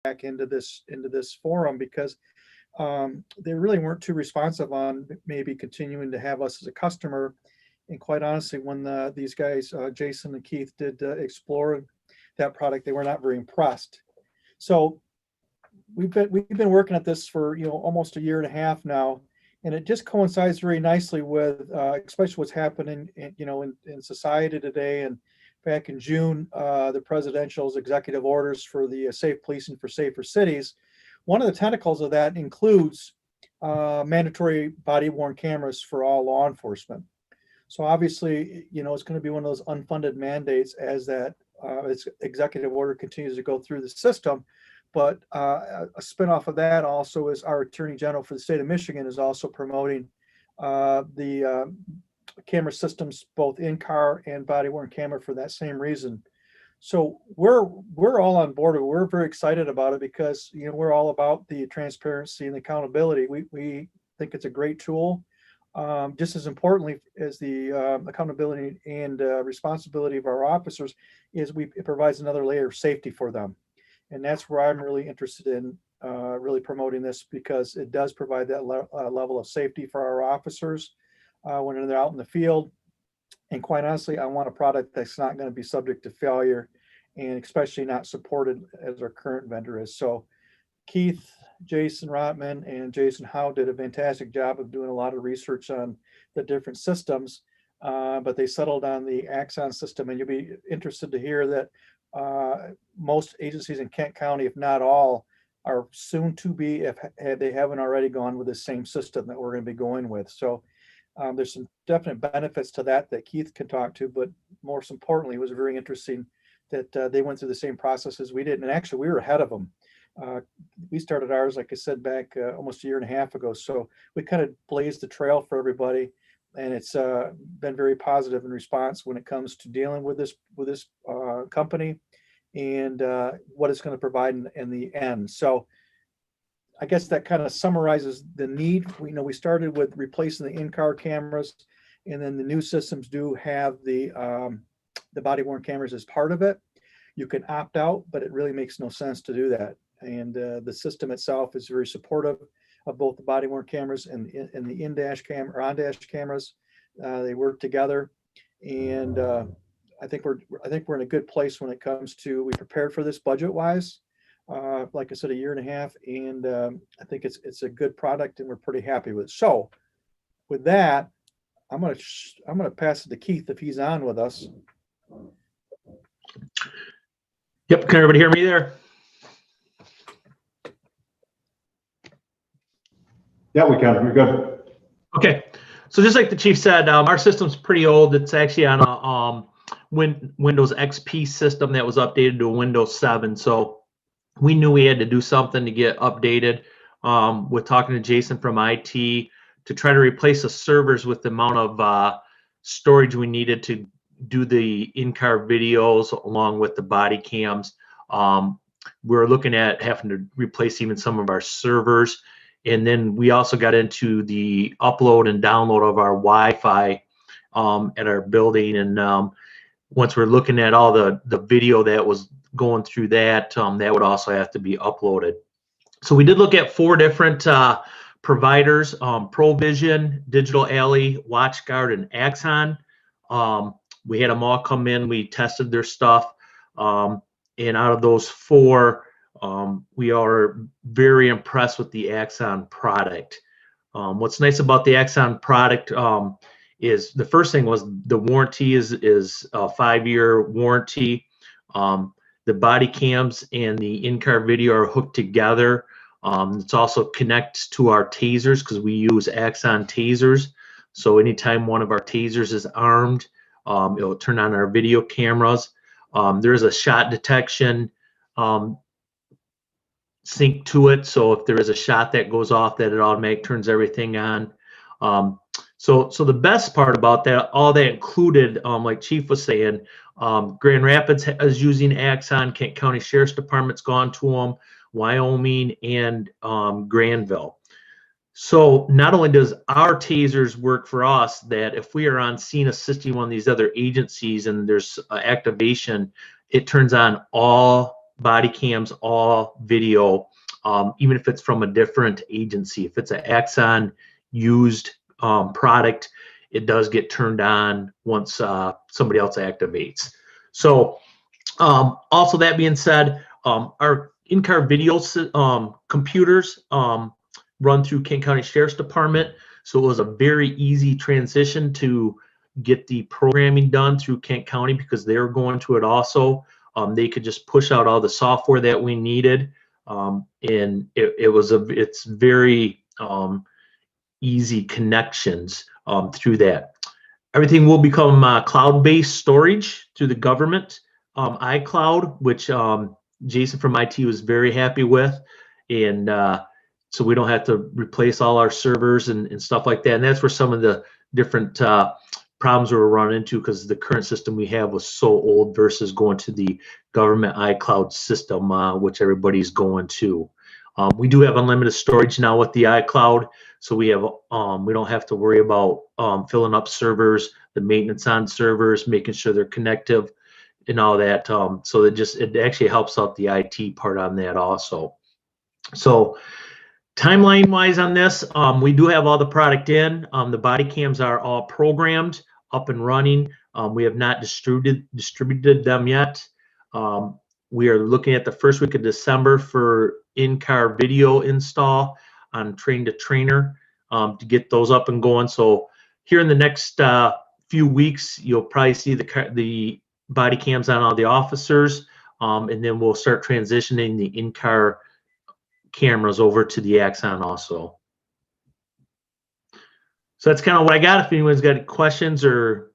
back into this forum because they really weren't too responsive on maybe continuing to have us as a customer. And quite honestly, when these guys, Jason and Keith, did explore that product, they were not very impressed. So we've been working at this for almost a year and a half now, and it just coincides very nicely with especially what's happening in society today. And back in June, the presidential's executive orders for the safe policing for safer cities. One of the tentacles of that includes mandatory body-worn cameras for all law enforcement. So obviously, it's going to be one of those unfunded mandates as that executive order continues to go through the system. But a spinoff of that also is our Attorney General for the state of Michigan is also promoting the camera systems, both in-car and body-worn camera, for that same reason. So we're all on board. We're very excited about it because we're all about the transparency and accountability. We think it's a great tool. Just as importantly as the accountability and responsibility of our officers is it provides another layer of safety for them. And that's where I'm really interested in really promoting this, because it does provide that level of safety for our officers when they're out in the field. And quite honestly, I want a product that's not going to be subject to failure, and especially not supported as our current vendor is. So Keith, Jason Rotman, and Jason Howe did a fantastic job of doing a lot of research on the different systems, but they settled on the AXON system. And you'll be interested to hear that most agencies in Kent County, if not all, are soon to be, if they haven't already gone with the same system that we're going to be going with. So there's some definite benefits to that Keith can talk to, but most importantly, it was very interesting that they went through the same process as we did. And actually, we were ahead of them. We started ours, like I said, back almost a year and a half ago. So we kind of blazed the trail for everybody, and it's been very positive in response when it comes to dealing with this company and what it's going to provide in the end. So I guess that kind of summarizes the need. We started with replacing the in-car cameras, and then the new systems do have the body-worn cameras as part of it. You can opt out, but it really makes no sense to do that. And the system itself is very supportive of both the body-worn cameras and the in-dash cam or on-dash cameras. They work together, and I think we're in a good place when it comes to, we prepared for this budget-wise. Like I said, a year and a half, and I think it's a good product, and we're pretty happy with it. So, with that, I'm gonna pass it to Keith if he's on with us. Yep. Can everybody hear me there? Yeah, we can. We're good. Okay. So just like the chief said, our system's pretty old. It's actually on a Windows XP system that was updated to a Windows 7. So we knew we had to do something to get updated. With talking to Jason from IT to try to replace the servers with the amount of storage we needed to do the in-car videos along with the body cams. We're looking at having to replace even some of our servers. And then we also got into the upload and download of our Wi-Fi at our building. And once we're looking at all the video that was going through that, that would also have to be uploaded. So we did look at 4 different providers, Provision, Digital Alley, WatchGuard, and AXON. We had them all come in. We tested their stuff. And out of those 4, we are very impressed with the AXON product. What's nice about the AXON product is the first thing was the warranty is a 5-year warranty. The body cams and the in-car video are hooked together. It's also connects to our tasers because we use AXON tasers. So anytime one of our tasers is armed, it'll turn on our video cameras. There's a shot detection sync to it. So if there is a shot that goes off, that it automatically turns everything on. So the best part about that, all that included, like Chief was saying, Grand Rapids is using AXON, Kent County Sheriff's Department's gone to them, Wyoming, and Granville. So not only does our tasers work for us, that if we are on scene assisting one of these other agencies and there's activation, it turns on all body cams, all video, even if it's from a different agency. If it's an AXON used product, it does get turned on once somebody else activates. So also, that being said, our in-car video computers run through Kent County Sheriff's Department. So it was a very easy transition to get the programming done through Kent County because they were going to it also. They could just push out all the software that we needed. And it's very easy connections through that. Everything will become cloud-based storage through the government iCloud, which Jason from IT was very happy with. And so we don't have to replace all our servers and stuff like that. And that's where some of the different problems we were running into, because the current system we have was so old versus going to the government iCloud system, which everybody's going to. We do have unlimited storage now with the iCloud, so we have we don't have to worry about filling up servers, the maintenance on servers, making sure they're connective and all that. So it actually helps out the IT part on that also. So timeline wise on this, we do have all the product in. The body cams are all programmed, up and running. We have not distributed them yet. We are looking at the first week of December for in-car video install on Train to Trainer to get those up and going. So here in the next few weeks, you'll probably see the body cams on all the officers, and then we'll start transitioning the in-car cameras over to the AXON also. So that's kind of what I got. If anyone's got any questions or.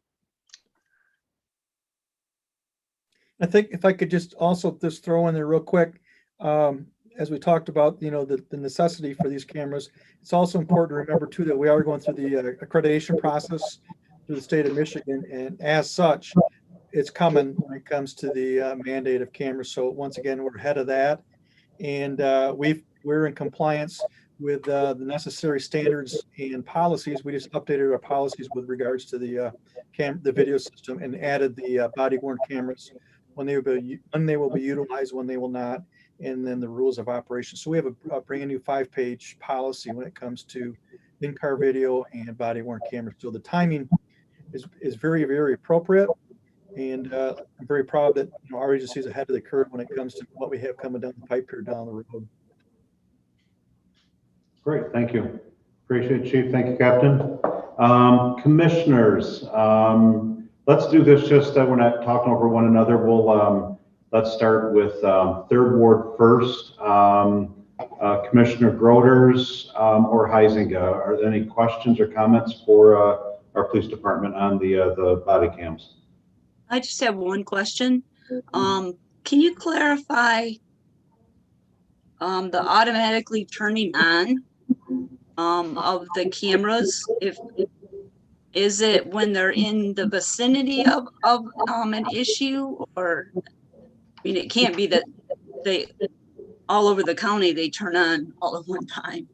I think if I could just also just throw in there real quick, as we talked about, the necessity for these cameras, it's also important to remember too that we are going through the accreditation process through the state of Michigan, and as such, it's coming when it comes to the mandate of cameras. So once again, we're ahead of that, and we're in compliance with the necessary standards and policies. We just updated our policies with regards to the video system and added the body-worn cameras, when they will be utilized, when they will not, and then the rules of operation. So we have a brand new 5-page policy when it comes to in-car video and body-worn cameras. So the timing is very, very appropriate, and I'm very proud that our agency is ahead of the curve when it comes to what we have coming down the pipe here down the road. Great, thank you. Appreciate it, Chief. Thank you, Captain. Commissioners, let's do this just that we're not talking over one another. Let's start with Third Ward first. Commissioner Groders or Huizenga, are there any questions or comments for our police department on the body cams? I just have one question. Can you clarify the automatically turning on of the cameras? Is it when they're in the vicinity of an issue, or I mean, it can't be that they all over the county they turn on all at one time.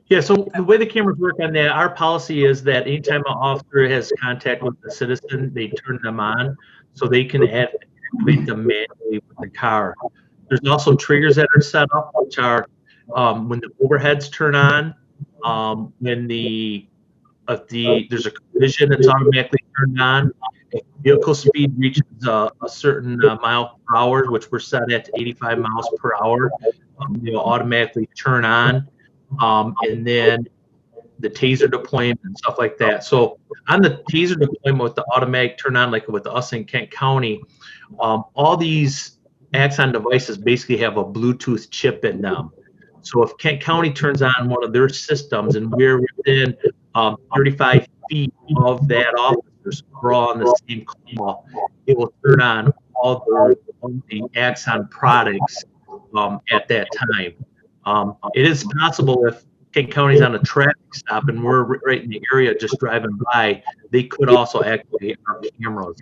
Yeah, so the way the cameras work on that, our policy is that anytime an officer has contact with a citizen, they turn them on so they can activate them manually with the car. There's also triggers that are set up, which are when the overheads turn on, when there's a collision, it's automatically turned on. If vehicle speed reaches a certain mile per hour, which we're set at 85 miles per hour, they'll automatically turn on. And then the taser deployment and stuff like that. So on the taser deployment with the automatic turn on, like with us in Kent County, all these AXON devices basically have a Bluetooth chip in them. So if Kent County turns on one of their systems and we're within 35 feet of that officer, we're all on the same call, it will turn on all the AXON products at that time. It is possible if Kent County's on a traffic stop and we're right in the area just driving by, they could also activate our cameras.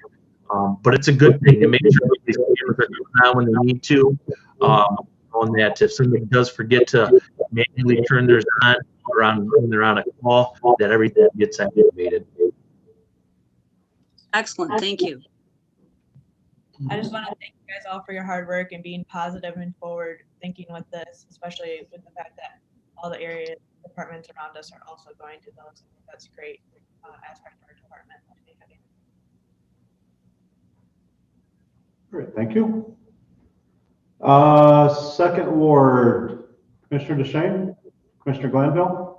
But it's a good thing to make sure that these cameras are coming on when they need to. On that, if somebody does forget to manually turn theirs on when they're on a call, that everything gets activated. Excellent, thank you. I just want to thank you guys all for your hard work and being positive and forward thinking with this, especially with the fact that all the area departments around us are also going to those. I think that's great aspect of our department. Great, thank you. Second Ward, Commissioner DeShane, Commissioner Glanville.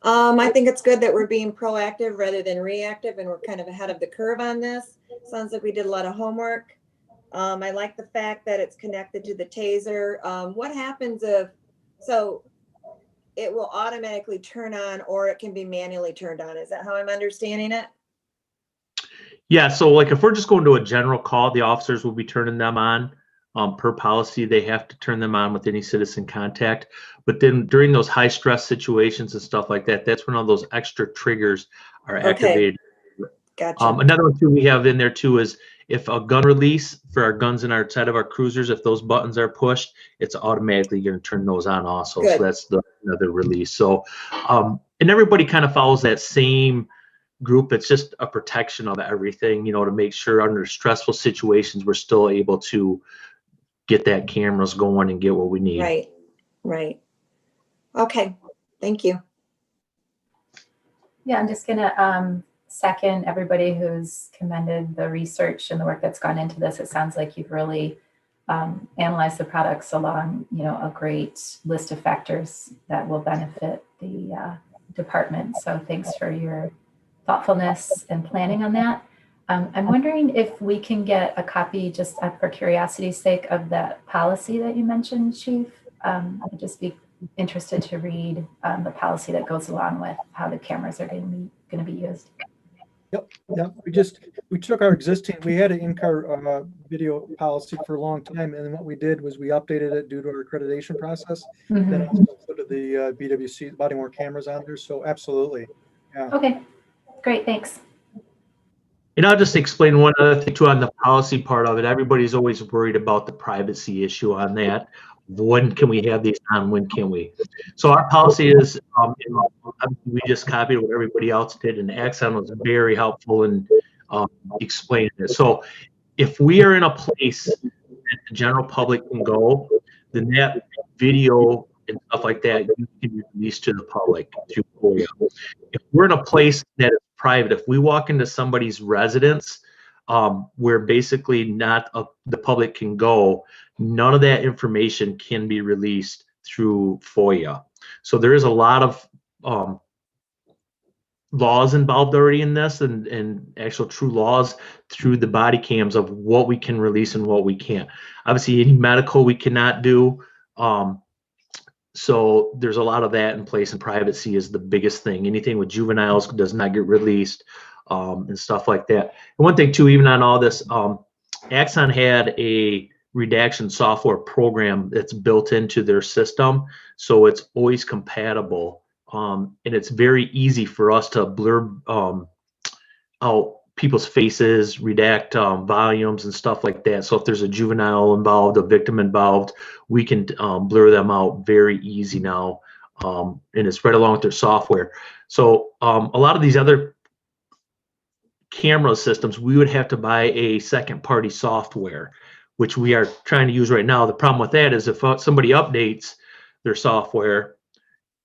I think it's good that we're being proactive rather than reactive, and we're kind of ahead of the curve on this. Sounds like we did a lot of homework. I like the fact that it's connected to the taser. What happens if, so it will automatically turn on or it can be manually turned on? Is that how I'm understanding it? Yeah, so like if we're just going to a general call, the officers will be turning them on. Per policy, they have to turn them on with any citizen contact. But then during those high stress situations and stuff like that, that's when all those extra triggers are activated. Gotcha. Another one too we have in there too is if a gun release for our guns in our side of our cruisers, if those buttons are pushed, it's automatically going to turn those on also. Good. So that's another release. So and everybody kind of follows that same group. It's just a protection of everything, you know, to make sure under stressful situations we're still able to get that cameras going and get what we need. Right, right. Okay, thank you. Yeah, I'm just gonna second everybody who's commended the research and the work that's gone into this. It sounds like you've really analyzed the products along, you know, a great list of factors that will benefit the department. So thanks for your thoughtfulness and planning on that. I'm wondering if we can get a copy, just for curiosity's sake, of that policy that you mentioned, Chief. I'd just be interested to read the policy that goes along with how the cameras are going to be used. Yep. We took our existing, we had an in-car video policy for a long time, and then what we did was we updated it due to our accreditation process. Mhm. Then also included the BWC, body worn cameras on there. So absolutely, yeah. Okay, great, thanks. And I'll just explain one other thing too on the policy part of it. Everybody's always worried about the privacy issue on that. When can we have these on? When can we? So our policy is, we just copied what everybody else did, and AXON was very helpful in explaining it. So if we are in a place that the general public can go, then that video and stuff like that you can be released to the public through FOIA. If we're in a place that is private, if we walk into somebody's residence where basically not the public can go, none of that information can be released through FOIA. So there is a lot of laws involved already in this, and actual true laws through the body cams of what we can release and what we can't. Obviously, any medical we cannot do. So there's a lot of that in place, and privacy is the biggest thing. Anything with juveniles does not get released, and stuff like that. And one thing too, even on all this, AXON had a redaction software program that's built into their system, so it's always compatible, and it's very easy for us to blur out people's faces, redact volumes and stuff like that. So if there's a juvenile involved, a victim involved, we can blur them out very easy now, and it's right along with their software. So a lot of these other camera systems, we would have to buy a second party software, which we are trying to use right now. The problem with that is if somebody updates their software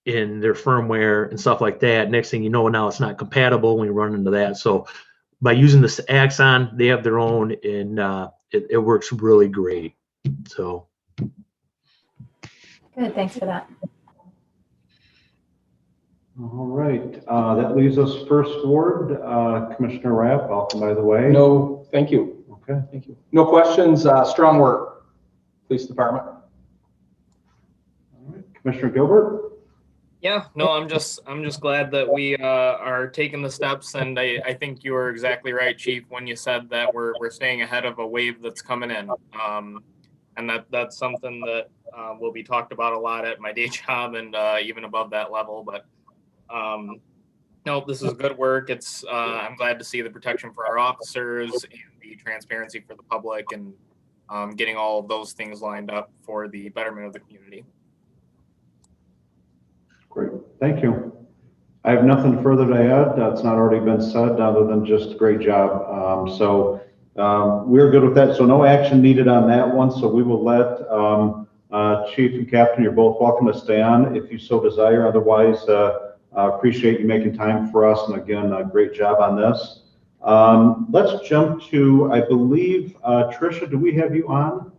in their firmware and stuff like that, next thing you know, now it's not compatible when you run into that. So by using this AXON, they have their own, and it works really great. So Good, thanks for that. All right, that leaves us First Ward. Commissioner Raap, welcome by the way. No, thank you. Okay. Thank you. No questions. Strong work, Police Department. All right. Commissioner Gilbert. Yeah, no, I'm just glad that we are taking the steps, and I think you were exactly right, Chief, when you said that we're staying ahead of a wave that's coming in, and that's something that will be talked about a lot at my day job and even above that level. But no, this is good work. It's I'm glad to see the protection for our officers and the transparency for the public, and getting all of those things lined up for the betterment of the community. Great, thank you. I have nothing further to add that's not already been said, other than just great job. So We're good with that. So no action needed on that one. So we will let Chief and Captain, you're both welcome to stay on if you so desire. Otherwise, appreciate you making time for us. And again, great job on this. Let's jump to, I believe, Tricia, do we have you on?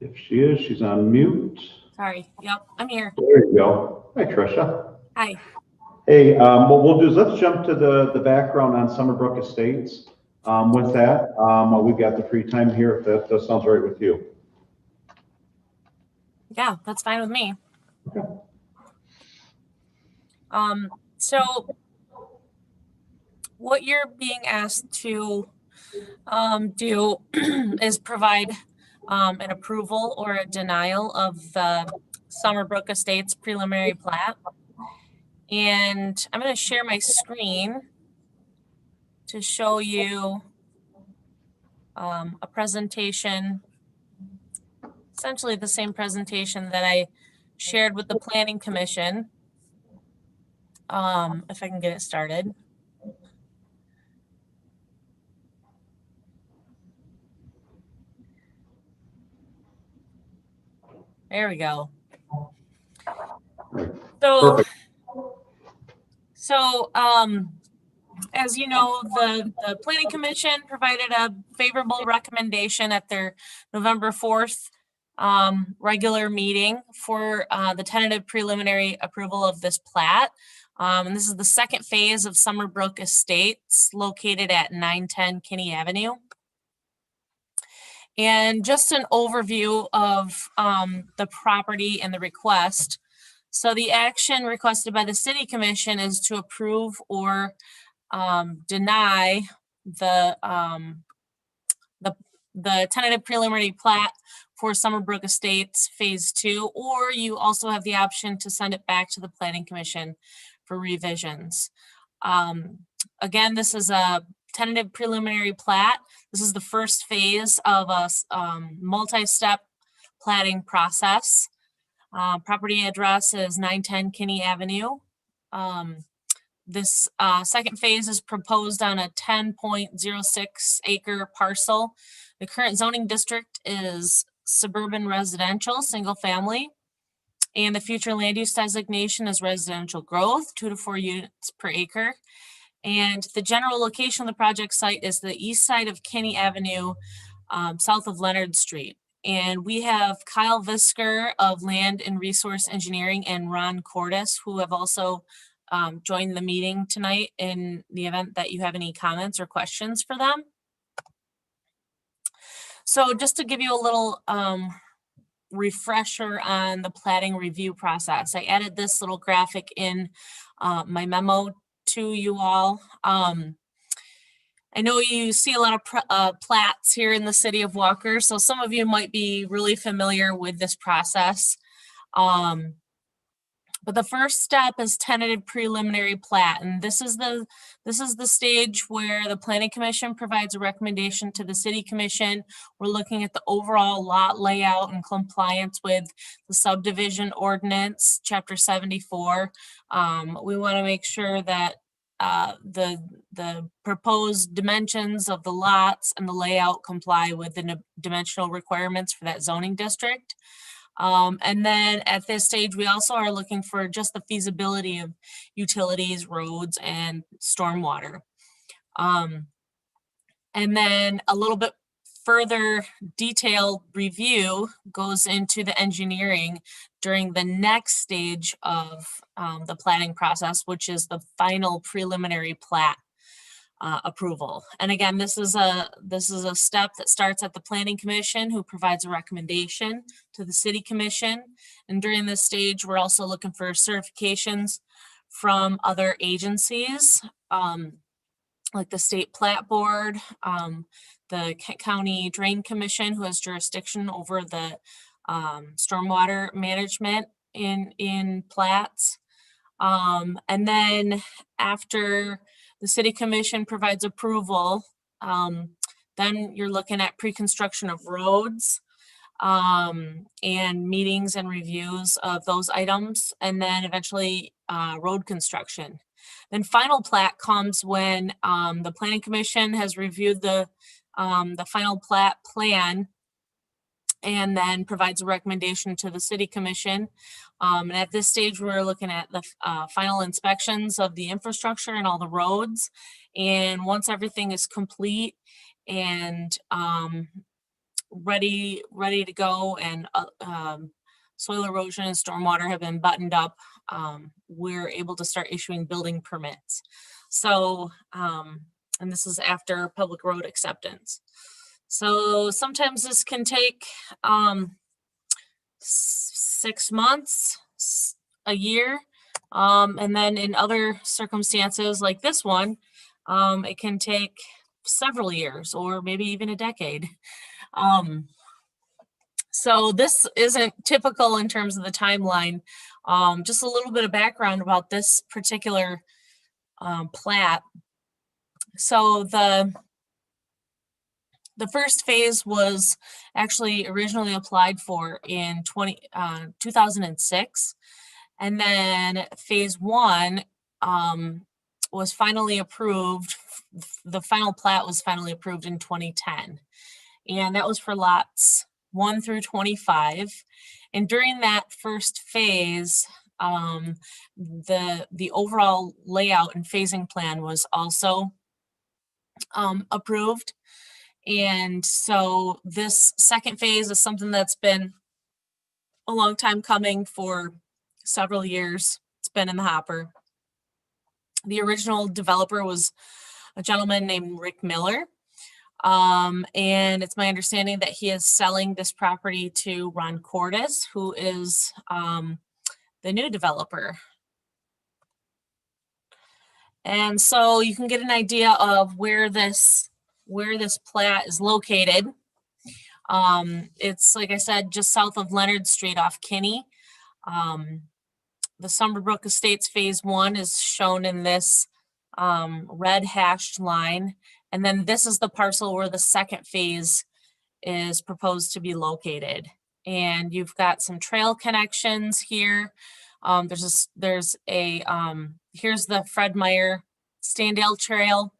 If she is, she's on mute. Sorry. Yep, I'm here. There you go. Hi, Tricia. Hi. Hey, what we'll do is let's jump to the background on Summerbrooke Estates. With that, we've got the free time here, if that sounds right with you. Yeah, that's fine with me. Okay. So what you're being asked to do is provide an approval or a denial of the Summerbrooke Estates preliminary plat. And I'm going to share my screen to show you a presentation, essentially the same presentation that I shared with the Planning Commission. If I can get it started. There we go. So, as you know, the Planning Commission provided a favorable recommendation at their November 4th regular meeting for the tentative preliminary approval of this plat. And this is the second phase of Summerbrooke Estates located at 910 Kinney Avenue. And just an overview of the property and the request. So the action requested by the City Commission is to approve or deny the tentative preliminary plat for Summerbrooke Estates Phase 2, or you also have the option to send it back to the Planning Commission for revisions. Again, this is a tentative preliminary plat. This is the first phase of a multi-step platting process. Property address is 910 Kinney Avenue. This second phase is proposed on a 10.06 acre parcel. The current zoning district is suburban residential, single family. And the future land use designation is residential growth, 2 to 4 units per acre. And the general location of the project site is the east side of Kinney Avenue, south of Leonard Street. And we have Kyle Visker of Land and Resource Engineering and Ron Cordes, who have also joined the meeting tonight in the event that you have any comments or questions for them. So just to give you a little refresher on the platting review process, I added this little graphic in my memo to you all. I know you see a lot of plats here in the city of Walker, so some of you might be really familiar with this process. But the first step is tentative preliminary plat, and this is the stage where the Planning Commission provides a recommendation to the City Commission. We're looking at the overall lot layout and compliance with the subdivision ordinance, Chapter 74. We want to make sure that the proposed dimensions of the lots and the layout comply with the dimensional requirements for that zoning district. And then at this stage, we also are looking for just the feasibility of utilities, roads, and stormwater. And then a little bit further detailed review goes into the engineering during the next stage of the planning process, which is the final preliminary plat approval. And again, this is a step that starts at the Planning Commission, who provides a recommendation to the City Commission. And during this stage, we're also looking for certifications from other agencies, like the State Plat Board, the County Drain Commission, who has jurisdiction over the stormwater management in plats. And then after the City Commission provides approval, then you're looking at pre-construction of roads and meetings and reviews of those items, and then eventually road construction. Then final plat comes when the planning commission has reviewed the final plat plan and then provides a recommendation to the city commission. And at this stage, we're looking at the final inspections of the infrastructure and all the roads. And once everything is complete and ready to go, and soil erosion and stormwater have been buttoned up, we're able to start issuing building permits. So, and this is after public road acceptance. So sometimes this can take 6 months, a year, and then in other circumstances like this one, it can take several years or maybe even a decade. So this isn't typical in terms of the timeline. Just a little bit of background about this particular plat. So the first phase was actually originally applied for in 2006. And then phase 1 was finally approved. The final plat was finally approved in 2010. And that was for lots 1 through 25. And during that first phase, the overall layout and phasing plan was also approved. And so this second phase is something that's been a long time coming for several years. It's been in the hopper. The original developer was a gentleman named Rick Miller. And it's my understanding that he is selling this property to Ron Cordes, who is the new developer. And so you can get an idea of where this plat is located. It's, like I said, just south of Leonard Street off Kinney. The Summerbrooke Estates Phase 1 is shown in this red hashed line. And then this is the parcel where the second phase is proposed to be located. And you've got some trail connections here. Here's the Fred Meyer Standale Trail.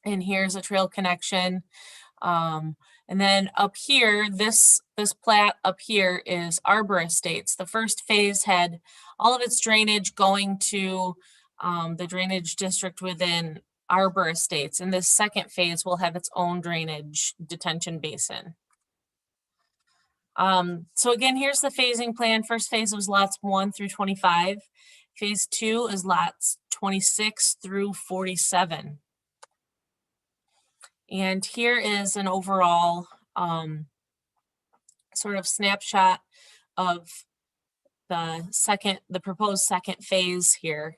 And here's a trail connection. And then up here, this plat up here is Arbor Estates. The first phase had all of its drainage going to the drainage district within Arbor Estates. And this second phase will have its own drainage detention basin. So again, here's the phasing plan. First phase was lots 1 through 25. Phase 2 is lots 26 through 47. And here is an overall sort of snapshot of the proposed second phase here.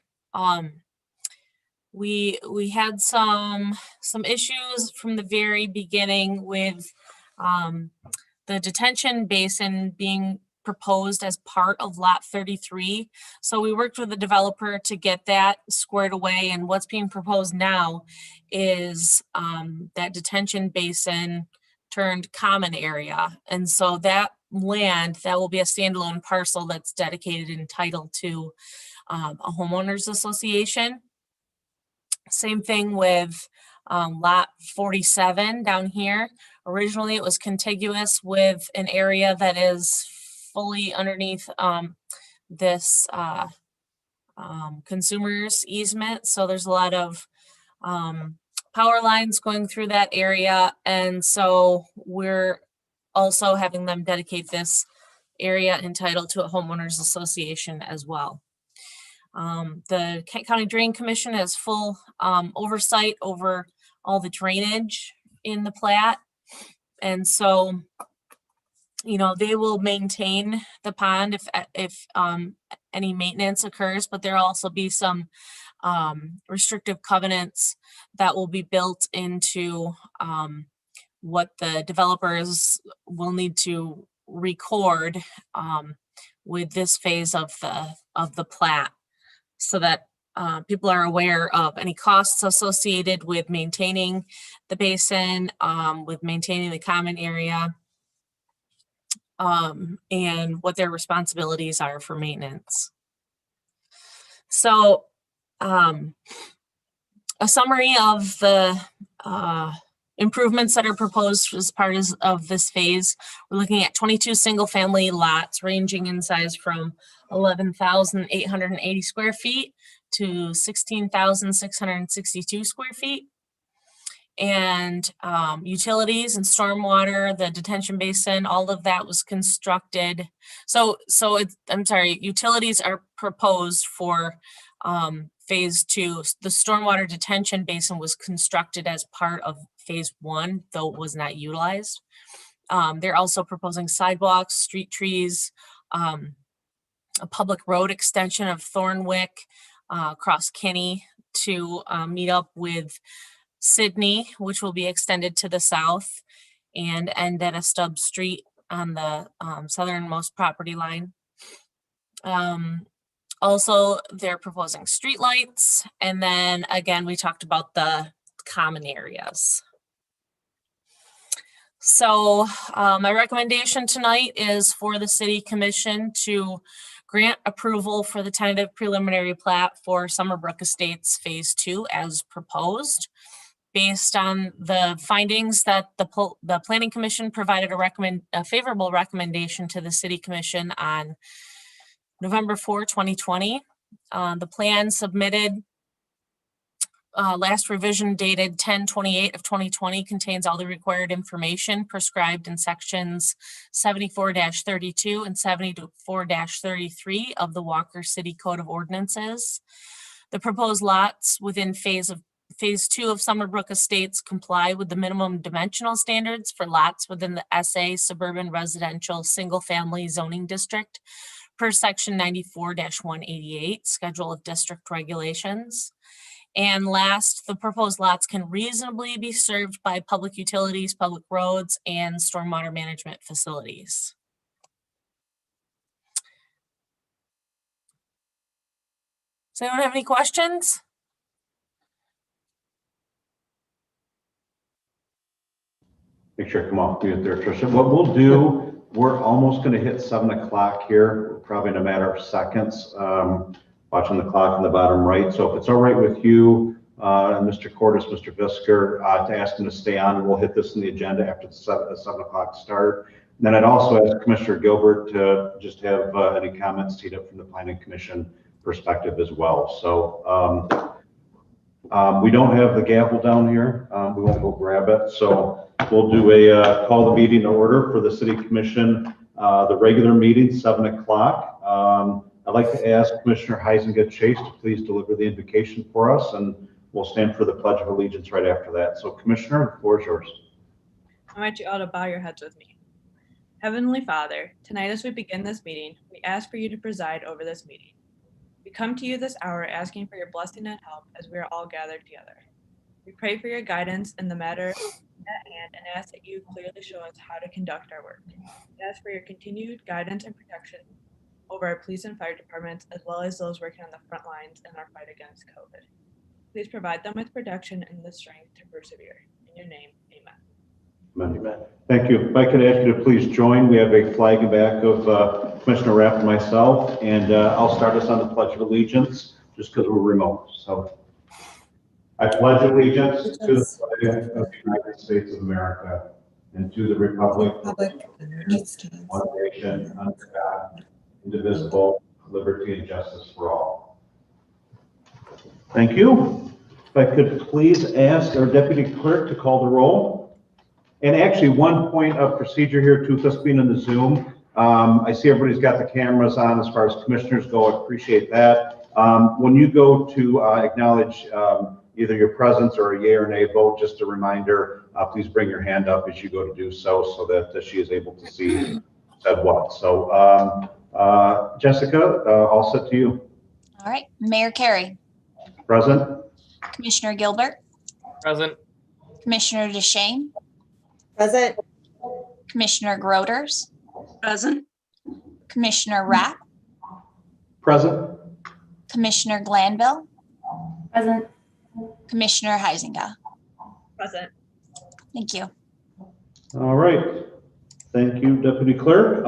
We had some issues from the very beginning with the detention basin being proposed as part of lot 33. So we worked with the developer to get that squared away, and what's being proposed now is that detention basin turned common area. And so that land, that will be a standalone parcel that's dedicated and entitled to a homeowners association. Same thing with lot 47 down here. Originally, it was contiguous with an area that is fully underneath this consumer's easement. So there's a lot of power lines going through that area. And so we're also having them dedicate this area entitled to a homeowners association as well. The Kent County Drain Commission has full oversight over all the drainage in the plat. And so, you know, they will maintain the pond if any maintenance occurs, but there'll also be some restrictive covenants that will be built into what the developers will need to record with this phase of the plat, so that people are aware of any costs associated with maintaining the basin, with maintaining the common area, and what their responsibilities are for maintenance. So a summary of the improvements that are proposed as part of this phase. We're looking at 22 single-family lots ranging in size from 11,880 square feet to 16,662 square feet. And utilities and stormwater, the detention basin, all of that was constructed. I'm sorry, utilities are proposed for phase 2. The stormwater detention basin was constructed as part of phase 1, though it was not utilized. They're also proposing sidewalks, street trees, a public road extension of Thornwick across Kinney to meet up with Sydney, which will be extended to the south and end at a stub street on the southernmost property line. Also, they're proposing streetlights, and then again, we talked about the common areas. So my recommendation tonight is for the City Commission to grant approval for the tentative preliminary plat for Summerbrooke Estates Phase 2 as proposed. Based on the findings that the Planning Commission provided a favorable recommendation to the City Commission on November 4, 2020. The plan submitted last revision dated 10/28 of 2020 contains all the required information prescribed in sections 74-32 and 74-33 of the Walker City Code of Ordinances. The proposed lots within phase 2 of Summerbrooke Estates comply with the minimum dimensional standards for lots within the SA Suburban Residential Single Family Zoning District per section 94-188 Schedule of District Regulations. And last, the proposed lots can reasonably be served by public utilities, public roads, and stormwater management facilities. Does anyone have any questions? Make sure to come off mute there, Tricia. What we'll do, we're almost going to hit 7 o'clock here, probably in a matter of seconds. Watching the clock in the bottom right. So if it's all right with you, Mr. Cordes, Mr. Visker, to ask them to stay on, and we'll hit this in the agenda after the 7 o'clock start. And then I'd also ask Commissioner Gilbert to just have any comments teed up from the Planning Commission perspective as well. So we don't have the gavel down here. We won't go grab it. So we'll do a call the meeting to order for the City Commission, the regular meeting, 7 o'clock. I'd like to ask Commissioner Huizenga-Chase to please deliver the invocation for us, and we'll stand for the Pledge of Allegiance right after that. So Commissioner, the floor is yours. I invite you all to bow your heads with me. Heavenly Father, tonight as we begin this meeting, we ask for you to preside over this meeting. We come to you this hour asking for your blessing and help as we are all gathered together. We pray for your guidance in the matter at hand and ask that you clearly show us how to conduct our work. We ask for your continued guidance and protection over our police and fire departments, as well as those working on the front lines in our fight against COVID. Please provide them with protection and the strength to persevere. In your name, amen. Amen. Thank you. If I could ask you to please join. We have a flag in back of Commissioner Raap and myself, and I'll start us on the Pledge of Allegiance, just because we're remote. So, I pledge allegiance to the flag of the United States of America and to the republic one nation under God, indivisible, liberty and justice for all. Thank you. If I could please ask our Deputy Clerk to call the roll. And actually, one point of procedure here too, with us being in the Zoom, I see everybody's got the cameras on as far as commissioners go. I appreciate that. When you go to acknowledge either your presence or a yay or nay vote, just a reminder, please bring your hand up as you go to do so that she is able to see who said what. So Jessica, all set to you. All right, Mayor Carey. Present. Commissioner Gilbert. Present. Commissioner DeShane. Present. Commissioner Groders. Present. Commissioner Rapp. Present. Commissioner Glanville. Present. Commissioner Huizenga. Present. Thank you. All right. Thank you, Deputy Clerk.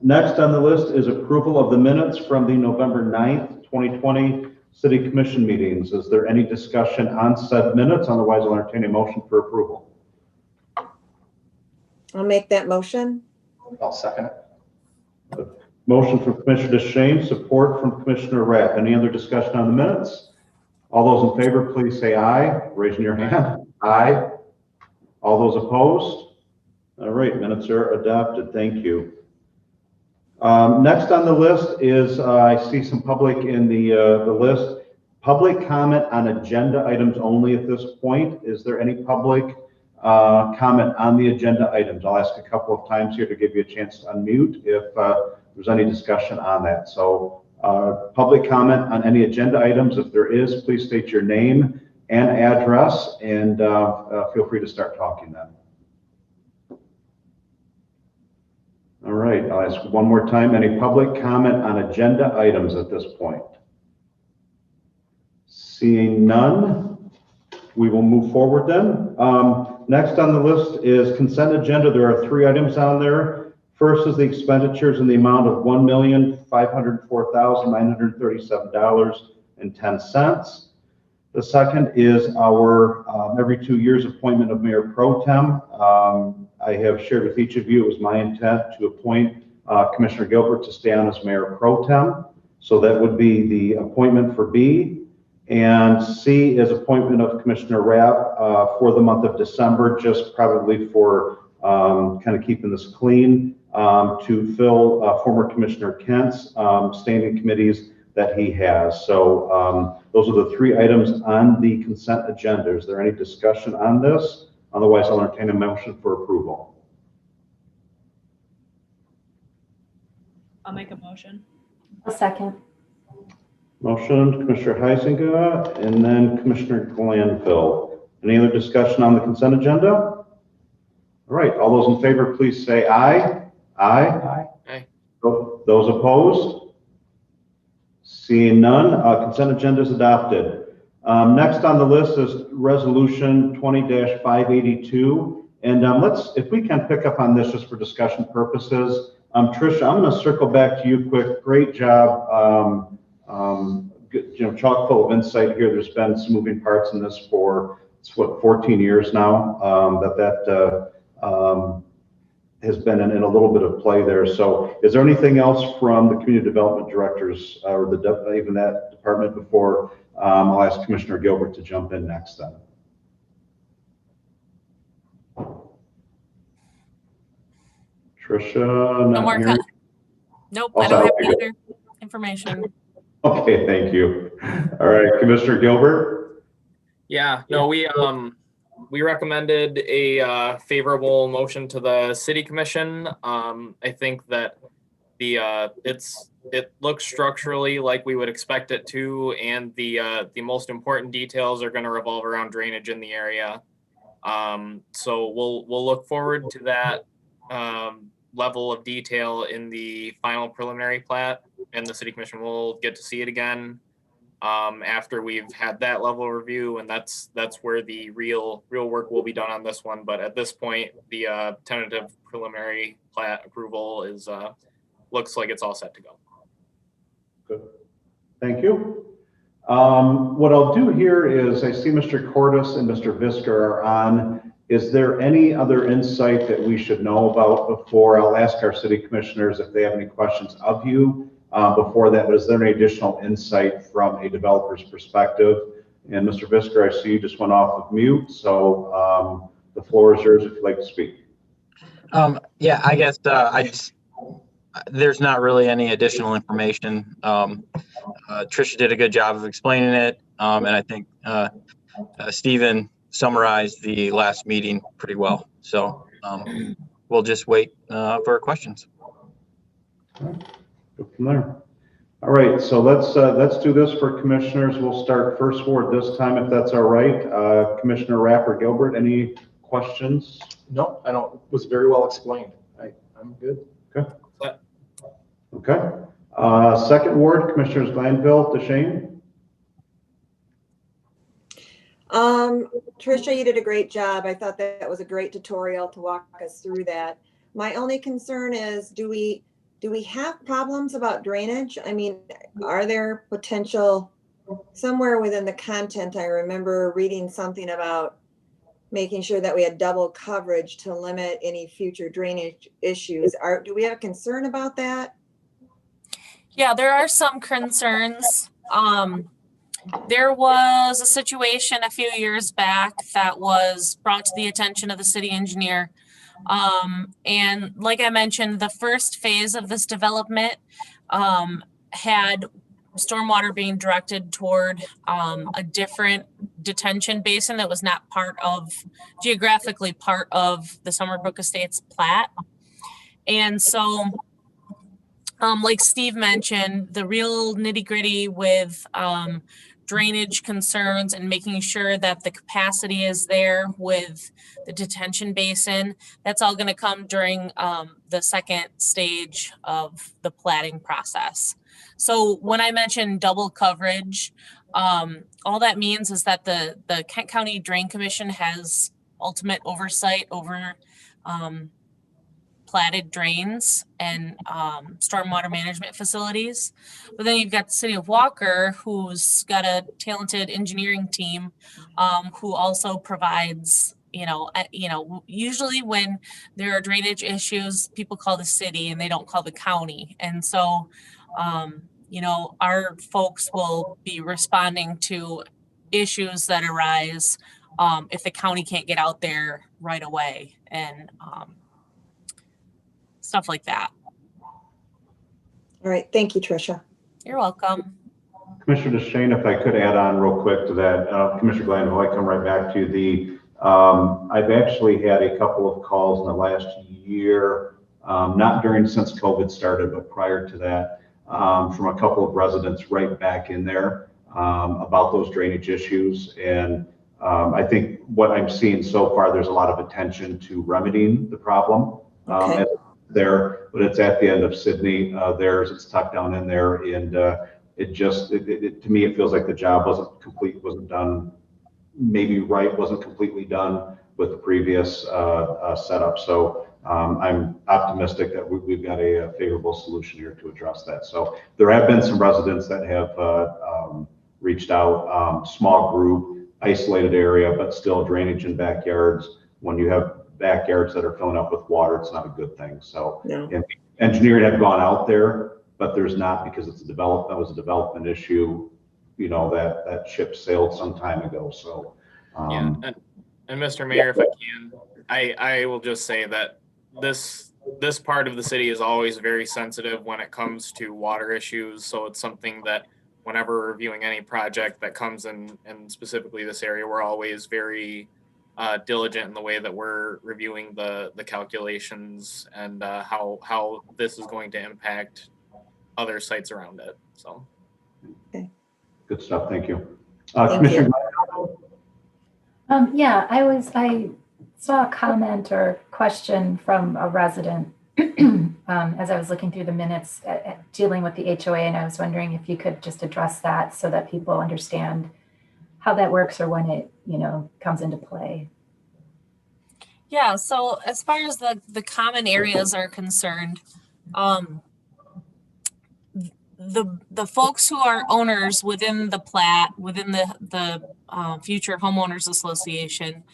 Next on the list is approval of the minutes from the November 9th, 2020 city commission meetings. Is there any discussion on said minutes? Otherwise, I'll entertain a motion for approval. I'll make that motion. I'll second it. Motion from Commissioner DeShane, support from Commissioner Rapp. Any other discussion on the minutes? All those in favor, please say aye. Raising your hand. Aye. All those opposed? All right, minutes are adopted. Thank you. Next on the list is, I see some public in the list. Public comment on agenda items only at this point. Is there any public comment on the agenda items? I'll ask a couple of times here to give you a chance to unmute if there's any discussion on that. So public comment on any agenda items. If there is, please state your name and address, and feel free to start talking then. All right, I'll ask one more time. Any public comment on agenda items at this point? Seeing none, we will move forward then. Next on the list is consent agenda. There are 3 items on there. First is the expenditures in the amount of $1,504,937.10. The second is our every 2 years appointment of Mayor Pro-Tem. I have shared with each of you, it was my intent to appoint Commissioner Gilbert to stay on as Mayor Pro-Tem. So that would be the appointment for B. And C is appointment of Commissioner Rapp for the month of December, just probably for kind of keeping this clean, to fill former Commissioner Kent's standing committees that he has. So those are the 3 items on the consent agenda. Is there any discussion on this? Otherwise, I'll entertain a motion for approval. I'll make a motion. A second. Motion, Commissioner Huizenga, and then Commissioner Glanville. Any other discussion on the consent agenda? All right, all those in favor, please say aye. Aye. Aye. Those opposed? Seeing none, consent agenda is adopted. Next on the list is Resolution 20-582. And if we can pick up on this just for discussion purposes. Tricia, I'm going to circle back to you quick. Great job. Chock full of insight here. There's been some moving parts in this for, 14 years now that has been in a little bit of play there. So is there anything else from the community development directors or even that department before I'll ask Commissioner Gilbert to jump in next then? Tricia, No more. Nope, I don't have any other information. Okay, thank you. All right, Commissioner Gilbert. Yeah, no, we recommended a favorable motion to the city commission. I think that it looks structurally like we would expect it to, and the most important details are going to revolve around drainage in the area. So we'll look forward to that level of detail in the final preliminary plat, and the city commission will get to see it again after we've had that level of review, and that's where the real work will be done on this one. But at this point, the tentative preliminary plat approval is looks like it's all set to go. Good, thank you. What I'll do here is I see Mr. Cordes and Mr. Visker are on. Is there any other insight that we should know about before? I'll ask our city commissioners if they have any questions of you before that, but is there any additional insight from a developer's perspective? And Mr. Visker, I see you just went off of mute, so the floor is yours if you'd like to speak. Yeah, I guess there's not really any additional information. Tricia did a good job of explaining it, and I think Stephen summarized the last meeting pretty well. So we'll just wait for questions. Go from there. All right, so let's do this for commissioners. We'll start first ward this time, if that's all right. Commissioner Rapp or Gilbert, any questions? No, I don't. It was very well explained. I'm good. Okay. Okay. Second ward, Commissioners Glanville, DeShane. Tricia, you did a great job. I thought that was a great tutorial to walk us through that. My only concern is, do we have problems about drainage? I mean, are there potential somewhere within the content, I remember reading something about making sure that we had double coverage to limit any future drainage issues. Do we have a concern about that? Yeah, there are some concerns. There was a situation a few years back that was brought to the attention of the city engineer. And like I mentioned, the first phase of this development had stormwater being directed toward a different detention basin that was not geographically part of the Summerbrooke Estates plat. And so, like Steve mentioned, the real nitty gritty with drainage concerns and making sure that the capacity is there with the detention basin, that's all going to come during the second stage of the platting process. So when I mentioned double coverage, all that means is that the Kent County Drain Commission has ultimate oversight over platted drains and stormwater management facilities. But then you've got the city of Walker, who's got a talented engineering team who also provides, usually when there are drainage issues, people call the city and they don't call the county. And so, our folks will be responding to issues that arise if the county can't get out there right away and stuff like that. All right, thank you, Tricia. You're welcome. Commissioner DeShane, if I could add on real quick to that, Commissioner Glanville, I come right back to you. I've actually had a couple of calls in the last year, not since COVID started, but prior to that, from a couple of residents right back in there about those drainage issues. And I think what I'm seeing so far, there's a lot of attention to remedying the problem. Okay. There, but it's at the end of Sydney. It's tucked down in there, and to me, it feels like the job wasn't done, maybe right, wasn't completely done with the previous setup. So I'm optimistic that we've got a favorable solution here to address that. So there have been some residents that have reached out, small group, isolated area, but still drainage in backyards. When you have backyards that are filling up with water, it's not a good thing. So No. and engineering had gone out there, but there's not, because it's that was a development issue, that ship sailed some time ago. So yeah, and Mr. Mayor, if I can, I will just say that this part of the city is always very sensitive when it comes to water issues. So it's something that whenever we're reviewing any project that comes in, and specifically this area, we're always very diligent in the way that we're reviewing the calculations and how this is going to impact other sites around it. So, Okay. Good stuff. Thank you. Thank Commissioner. Yeah, I saw a comment or question from a resident as I was looking through the minutes dealing with the HOA, and I was wondering if you could just address that so that people understand how that works or when it, comes into play. Yeah, so as far as the common areas are concerned, the folks who are owners within the plat, within the future homeowners association,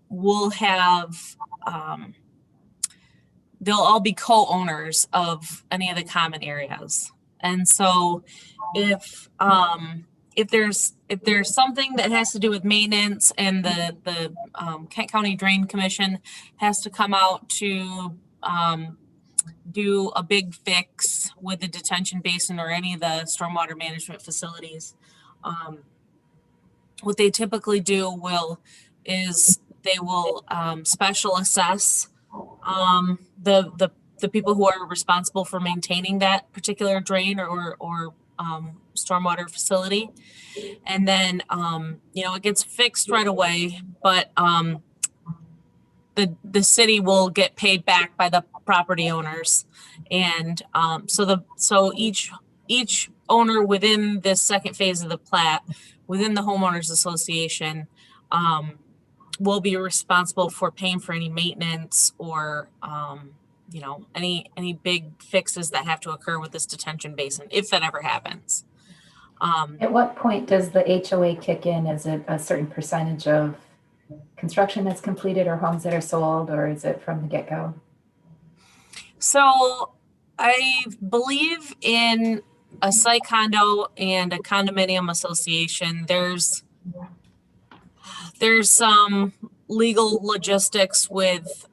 will have they'll all be co-owners of any of the common areas. And so if there's something that has to do with maintenance and the Kent County Drain Commission has to come out to do a big fix with the detention basin or any of the stormwater management facilities, what they typically do is they will special assess the people who are responsible for maintaining that particular drain or stormwater facility. And then, it gets fixed right away, but the city will get paid back by the property owners. And so each owner within this second phase of the plat, within the homeowners association, will be responsible for paying for any maintenance or any big fixes that have to occur with this detention basin, if that ever happens. At what point does the HOA kick in? Is it a certain percentage of construction that's completed or homes that are sold, or is it from the get-go? So I believe in a site condo and a condominium association, there's some legal logistics with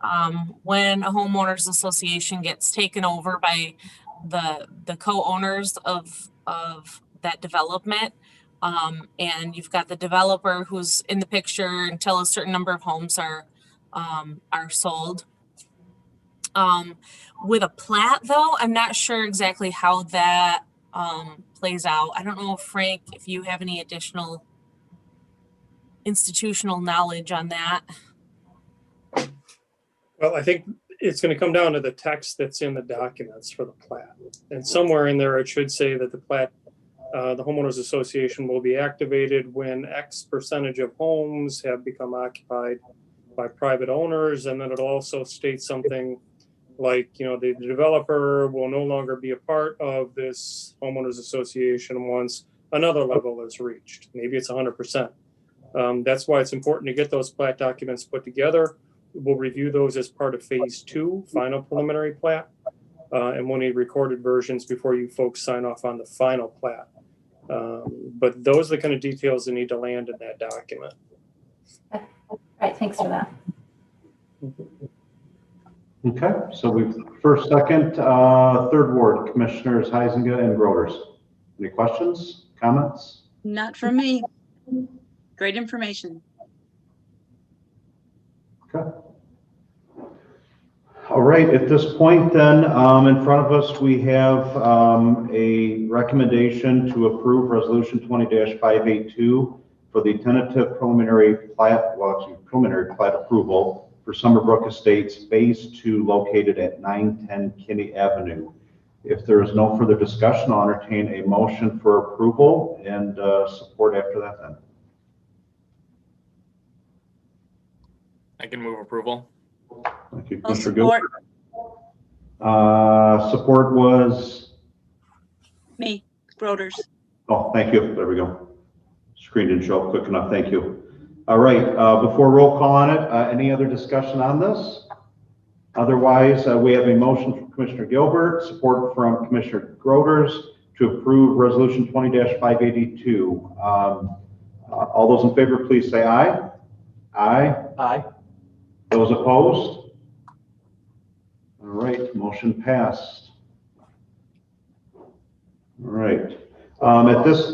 when a homeowners association gets taken over by the co-owners of that development. And you've got the developer who's in the picture until a certain number of homes are sold. With a plat, though, I'm not sure exactly how that plays out. I don't know, Frank, if you have any additional institutional knowledge on that. Well, I think it's going to come down to the text that's in the documents for the plat. And somewhere in there, it should say that the plat, the homeowners association will be activated when X percentage of homes have become occupied by private owners. And then it'll also state something like, you know, the developer will no longer be a part of this homeowners association once another level is reached. Maybe it's 100%. That's why it's important to get those plat documents put together. We'll review those as part of phase 2, final preliminary plat. And we'll need recorded versions before you folks sign off on the final plat. But those are the kind of details that need to land in that document. All right, thanks for that. Okay, so we've first, second, third ward, Commissioners Huizenga and Groders. Any questions, comments? Not from me. Great information. Okay. All right, at this point then, in front of us, we have a recommendation to approve Resolution 20-582 for the tentative preliminary plat, well, actually preliminary plat approval for Summerbrooke Estates Phase 2 located at 910 Kinney Avenue. If there is no further discussion, I'll entertain a motion for approval and support after that then. I can move approval. Thank you, I'll Commissioner support. Gilbert. Support was? Me, Groders. Oh, thank you. There we go. Screen didn't show up quick enough. Thank you. All right, before roll call on it, any other discussion on this? Otherwise, we have a motion from Commissioner Gilbert, support from Commissioner Groders to approve Resolution 20-582. All those in favor, please say aye. Aye. Aye. Those opposed? All right, motion passed. All right, at this,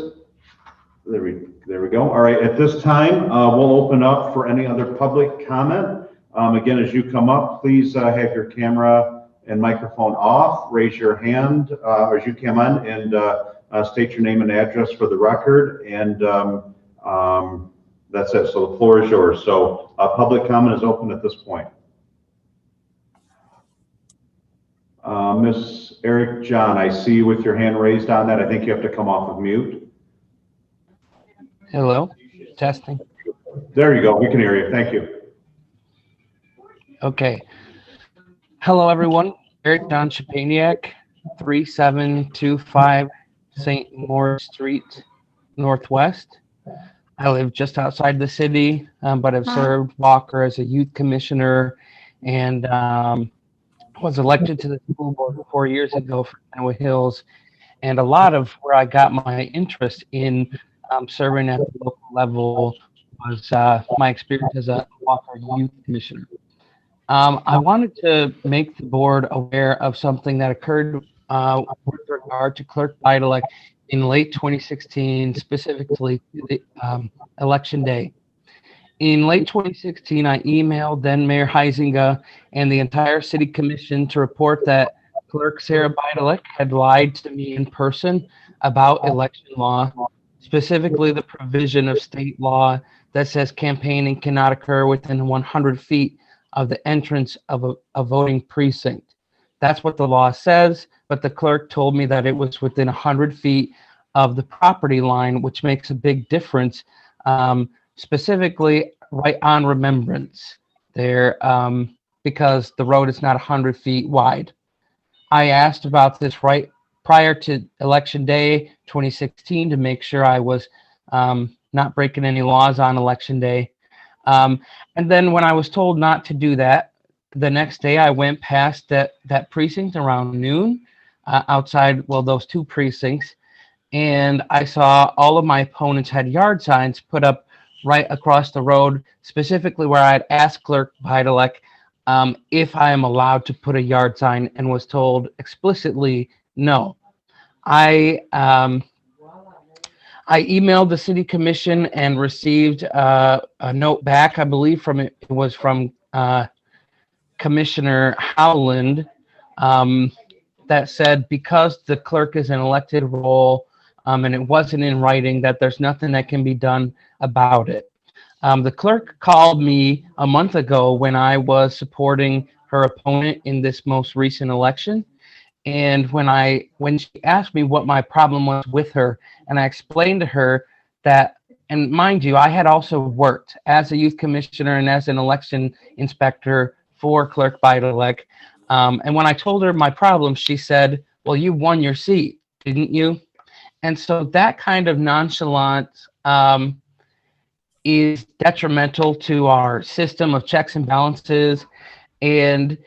there we go. All right, at this time, we'll open up for any other public comment. Again, as you come up, please have your camera and microphone off, raise your hand as you come on, and state your name and address for the record. And that's it. So the floor is yours. So public comment is open at this point. Ms. Eric John, I see you with your hand raised on that. I think you have to come off of mute. Hello, testing. There you go. We can hear you. Thank you. Okay. Hello, everyone. Eric John Chapaniak, 3725 St. Maurice Street, Northwest. I live just outside the city, but I've served Walker as a youth commissioner and was elected to the school board 4 years ago for Iowa Hills. And a lot of where I got my interest in serving at the local level was my experience as a Walker youth commissioner. I wanted to make the board aware of something that occurred with regard to Clerk Bidelek in late 2016, specifically the election day. In late 2016, I emailed then Mayor Huizenga and the entire city commission to report that Clerk Sarah Bidelek had lied to me in person about election law, specifically the provision of state law that says campaigning cannot occur within 100 feet of the entrance of a voting precinct. That's what the law says, but the clerk told me that it was within 100 feet of the property line, which makes a big difference, specifically right on Remembrance there, because the road is not 100 feet wide. I asked about this right prior to Election Day 2016 to make sure I was not breaking any laws on Election Day. And then when I was told not to do that, the next day I went past that precinct around noon outside, well, those two precincts, and I saw all of my opponents had yard signs put up right across the road, specifically where I'd asked Clerk Beidelek if I am allowed to put a yard sign, and was told explicitly no. I emailed the city commission and received a note back. I believe it was from Commissioner Howland that said because the clerk is an elected role and it wasn't in writing, that there's nothing that can be done about it. The clerk called me a month ago when I was supporting her opponent in this most recent election. And when she asked me what my problem was with her, and I explained to her that, and mind you, I had also worked as a youth commissioner and as an election inspector for Clerk Beidelek. And when I told her my problem, she said, well, you won your seat, didn't you? And so that kind of nonchalance is detrimental to our system of checks and balances. And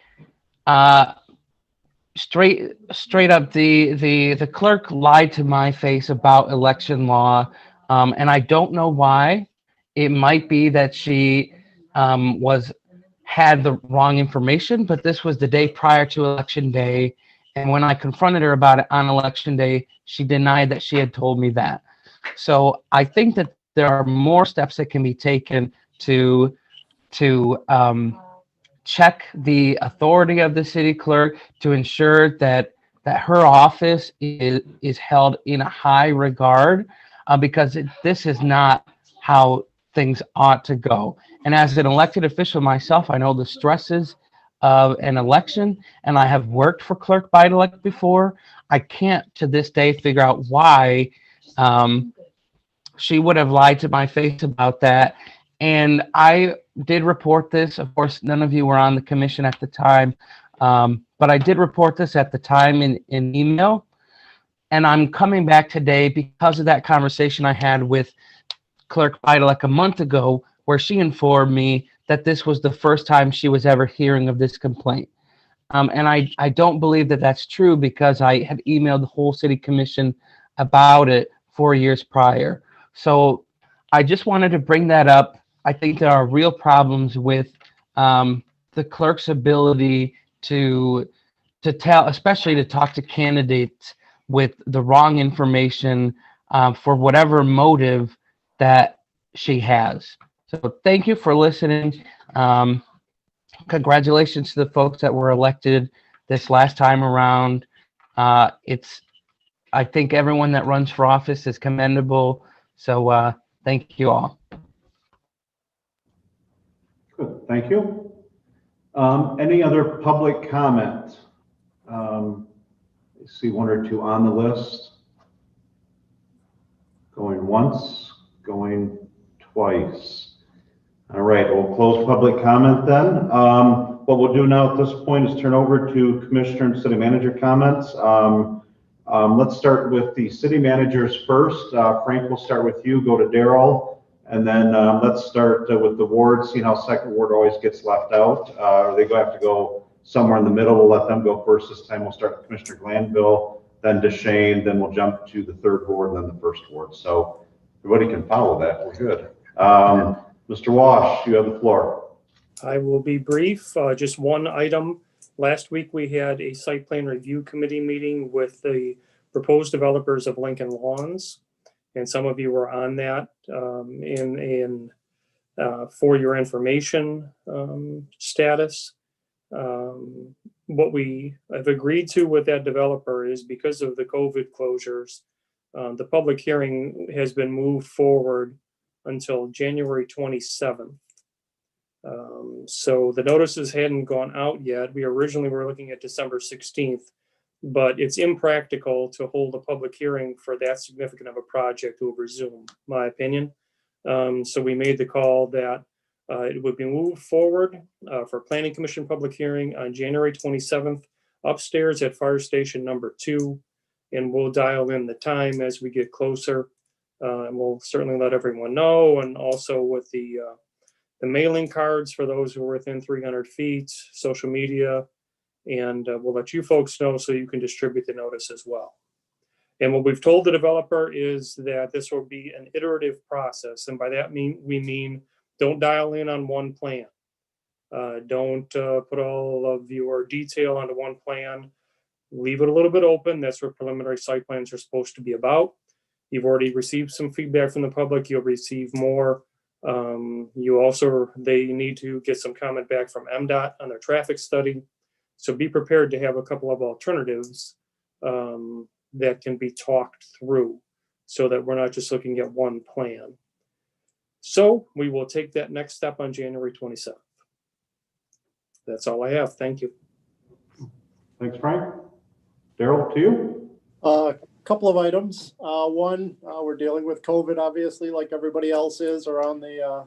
straight up, the clerk lied to my face about election law, and I don't know why. It might be that she had the wrong information, but this was the day prior to Election Day, and when I confronted her about it on Election Day, she denied that she had told me that. So I think that there are more steps that can be taken to check the authority of the city clerk, to ensure that her office is held in a high regard, because this is not how things ought to go. And as an elected official myself, I know the stresses of an election, and I have worked for Clerk Beidelek before. I can't to this day figure out why she would have lied to my face about that. And I did report this. Of course, none of you were on the commission at the time, but I did report this at the time in email. And I'm coming back today because of that conversation I had with Clerk Beidelek a month ago, where she informed me that this was the first time she was ever hearing of this complaint. And I don't believe that that's true, because I had emailed the whole city commission about it 4 years prior. So I just wanted to bring that up. I think there are real problems with the clerk's ability to tell, especially to talk to candidates with the wrong information for whatever motive that she has. So thank you for listening. Congratulations to the folks that were elected this last time around. I think everyone that runs for office is commendable. So thank you all. Good, thank you. Any other public comment? I see one or two on the list. Going once, going twice. All right, we'll close public comment then. What we'll do now at this point is turn over to Commissioner and City Manager comments. Let's start with the city managers first. Frank, we'll start with you, go to Daryl, and then let's start with the wards. See how second ward always gets left out, or they have to go somewhere in the middle. We'll let them go first this time. We'll start with Commissioner Glanville, then DeShane, then we'll jump to the third ward, and then the first ward. So everybody can follow that. We're good. Mr. Wash, you have the floor. I will be brief. Just one item. Last week, we had a site plan review committee meeting with the proposed developers of Lincoln Lawns. And some of you were on that for your information status. What we have agreed to with that developer is, because of the COVID closures, the public hearing has been moved forward until January 27th. So the notices hadn't gone out yet. We originally were looking at December 16th, but it's impractical to hold a public hearing for that significant of a project over Zoom, my opinion. So we made the call that it would be moved forward for Planning Commission public hearing on January 27th upstairs at Fire Station number 2. and we'll dial in the time as we get closer. And we'll certainly let everyone know, and also with the mailing cards for those who are within 300 feet, social media, and we'll let you folks know so you can distribute the notice as well. And what we've told the developer is that this will be an iterative process, and by that we mean don't dial in on one plan. Don't put all of your detail onto one plan. Leave it a little bit open. That's what preliminary site plans are supposed to be about. You've already received some feedback from the public. You'll receive more. They need to get some comment back from MDOT on their traffic study. So be prepared to have a couple of alternatives that can be talked through so that we're not just looking at one plan. So we will take that next step on January 27th. That's all I have. Thank you. Thanks, Frank. Daryl, to you. Couple of items. One, we're dealing with COVID, obviously, like everybody else is around the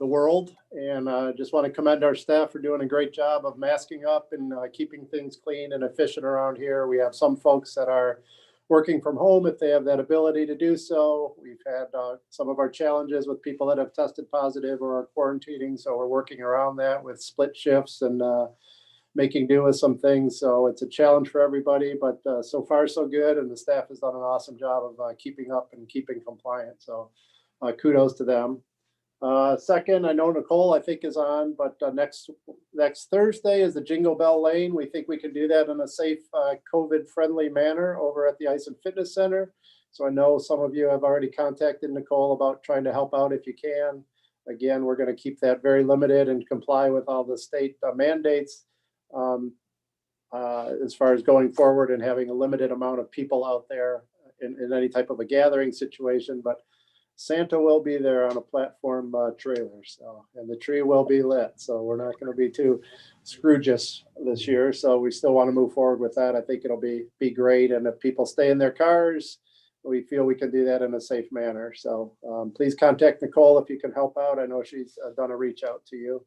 world. And just want to commend our staff for doing a great job of masking up and keeping things clean and efficient around here. We have some folks that are working from home if they have that ability to do so. We've had some of our challenges with people that have tested positive or are quarantining. So we're working around that with split shifts and making do with some things. So it's a challenge for everybody, but so far so good. And the staff has done an awesome job of keeping up and keeping compliant. So kudos to them. Second, I know Nicole, I think, is on, but next Thursday is the Jingle Bell Lane. We think we can do that in a safe, COVID-friendly manner over at the Ice and Fitness Center. So I know some of you have already contacted Nicole about trying to help out if you can. Again, we're going to keep that very limited and comply with all the state mandates as far as going forward and having a limited amount of people out there in any type of a gathering situation. But Santa will be there on a platform trailer, so, and the tree will be lit. So we're not going to be too Scroogeous this year. So we still want to move forward with that. I think it'll be great. And if people stay in their cars, we feel we can do that in a safe manner. So please contact Nicole if you can help out. I know she's done a reach out to you.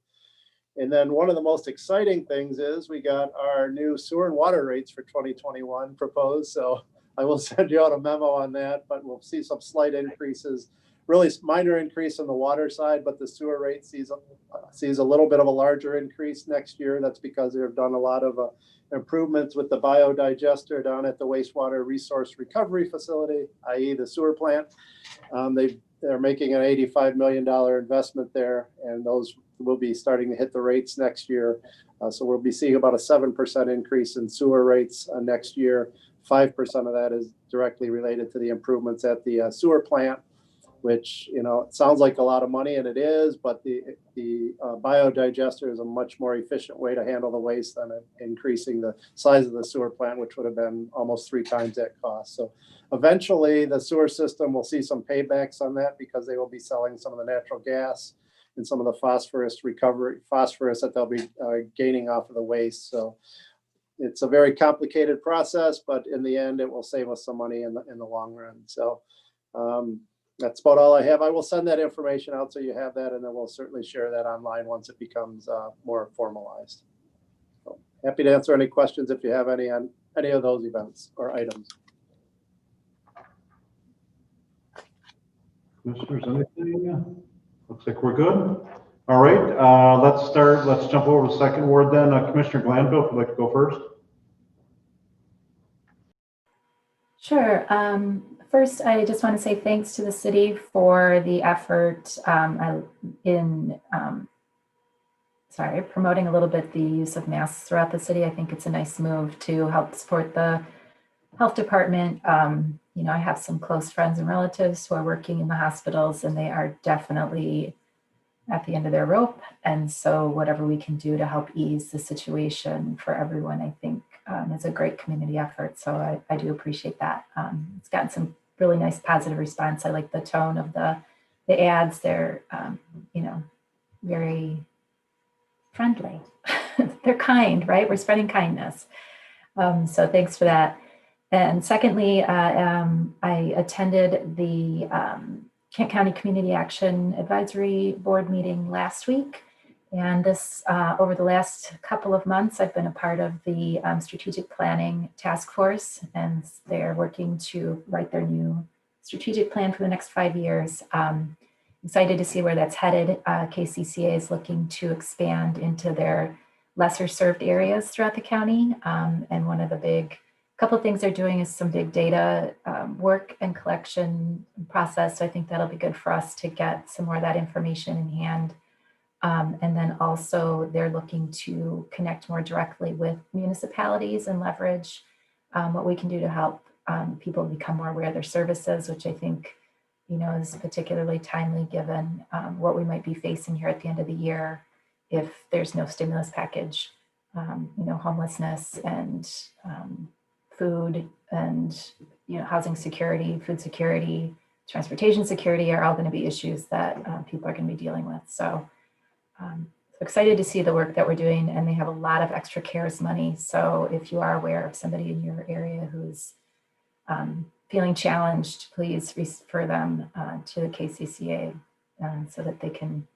And then one of the most exciting things is we got our new sewer and water rates for 2021 proposed. So I will send you out a memo on that, but we'll see some slight increases, really minor increase on the water side, but the sewer rate sees a little bit of a larger increase next year. That's because they've done a lot of improvements with the biodigester down at the wastewater resource recovery facility, i.e. the sewer plant. They're making an $85 million investment there, and those will be starting to hit the rates next year. So we'll be seeing about a 7% increase in sewer rates next year. 5% of that is directly related to the improvements at the sewer plant, which, you know, it sounds like a lot of money, and it is, but the biodigester is a much more efficient way to handle the waste than increasing the size of the sewer plant, which would have been almost 3 times that cost. So eventually the sewer system will see some paybacks on that because they will be selling some of the natural gas and some of the phosphorus that they'll be gaining off of the waste. So it's a very complicated process, but in the end, it will save us some money in the long run. So that's about all I have. I will send that information out so you have that, and then we'll certainly share that online once it becomes more formalized. So happy to answer any questions if you have any on any of those events or items. Commissioners, anything? Looks like we're good. All right, let's jump over to the second ward then. Commissioner Glanville, if you'd like to go first. Sure. First, I just want to say thanks to the city for the effort in promoting a little bit the use of masks throughout the city. I think it's a nice move to help support the health department. You know, I have some close friends and relatives who are working in the hospitals, and they are definitely at the end of their rope. And so whatever we can do to help ease the situation for everyone, I think is a great community effort. So I do appreciate that. It's gotten some really nice positive response. I like the tone of the ads. They're, you know, very friendly. They're kind, right? We're spreading kindness. So thanks for that. And secondly, I attended the Kent County Community Action Advisory Board meeting last week, And this, over the last couple of months, I've been a part of the strategic planning task force, and they're working to write their new strategic plan for the next 5 years. Excited to see where that's headed. KCCA is looking to expand into their lesser served areas throughout the county. And one of the couple of things they're doing is some big data work and collection process. So I think that'll be good for us to get some more of that information in hand. And then also they're looking to connect more directly with municipalities and leverage what we can do to help people become more aware of their services, which I think, is particularly timely given what we might be facing here at the end of the year if there's no stimulus package. Homelessness and food and, housing security, food security, transportation security are all going to be issues that people are going to be dealing with. So excited to see the work that we're doing, and they have a lot of extra CARES money. So if you are aware of somebody in your area who's feeling challenged, please refer them to the KCCA so that they can